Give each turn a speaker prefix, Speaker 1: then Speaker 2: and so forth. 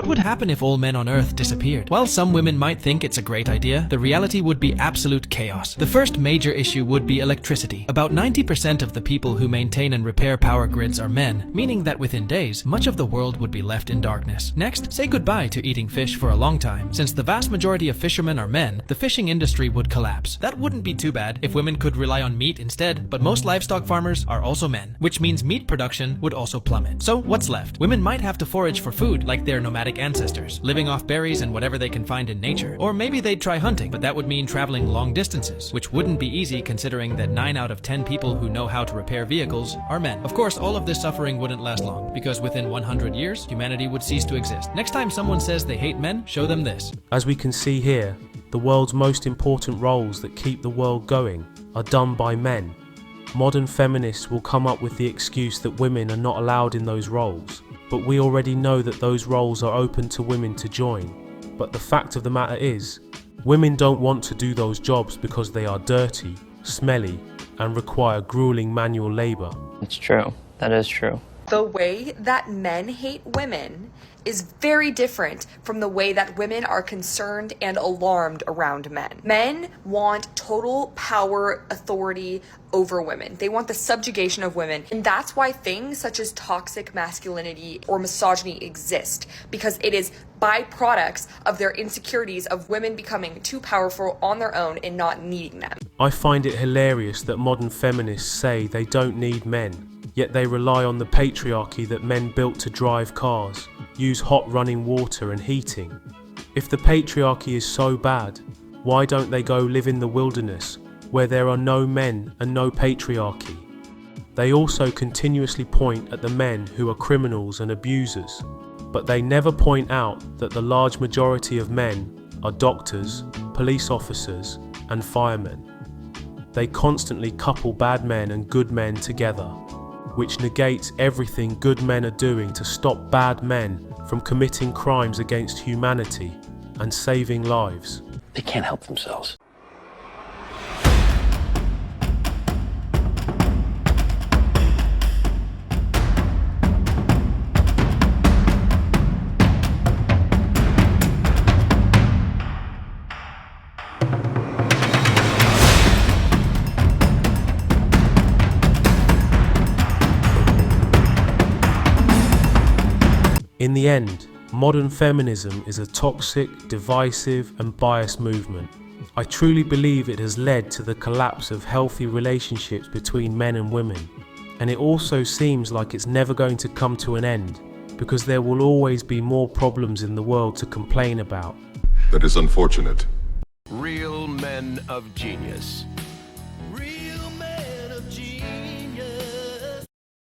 Speaker 1: What would happen if all men on Earth disappeared? While some women might think it's a great idea, the reality would be absolute chaos. The first major issue would be electricity. About 90% of the people who maintain and repair power grids are men, meaning that within days, much of the world would be left in darkness. Next, say goodbye to eating fish for a long time. Since the vast majority of fishermen are men, the fishing industry would collapse. That wouldn't be too bad if women could rely on meat instead, but most livestock farmers are also men, which means meat production would also plummet. So what's left? Women might have to forage for food like their nomadic ancestors, living off berries and whatever they can find in nature. Or maybe they'd try hunting, but that would mean traveling long distances, which wouldn't be easy considering that 9 out of 10 people who know how to repair vehicles are men. Of course, all of this suffering wouldn't last long, because within 100 years, humanity would cease to exist. Next time someone says they hate men, show them this.
Speaker 2: As we can see here, the world's most important roles that keep the world going are done by men. Modern feminists will come up with the excuse that women are not allowed in those roles, but we already know that those roles are open to women to join. But the fact of the matter is, women don't want to do those jobs because they are dirty, smelly, and require grueling manual labor.
Speaker 3: It's true. That is true.
Speaker 4: The way that men hate women is very different from the way that women are concerned and alarmed around men. Men want total power, authority over women. They want the subjugation of women. And that's why things such as toxic masculinity or misogyny exist, because it is byproducts of their insecurities of women becoming too powerful on their own and not needing them.
Speaker 2: I find it hilarious that modern feminists say they don't need men, yet they rely on the patriarchy that men built to drive cars, use hot running water and heating. If the patriarchy is so bad, why don't they go live in the wilderness where there are no men and no patriarchy? They also continuously point at the men who are criminals and abusers, but they never point out that the large majority of men are doctors, police officers and firemen. They constantly couple bad men and good men together, which negates everything good men are doing to stop bad men from committing crimes against humanity and saving lives.
Speaker 5: They can't help themselves.
Speaker 2: In the end, modern feminism is a toxic, divisive and biased movement. I truly believe it has led to the collapse of healthy relationships between men and women. And it also seems like it's never going to come to an end, because there will always be more problems in the world to complain about.
Speaker 6: That is unfortunate.
Speaker 7: Real men of genius.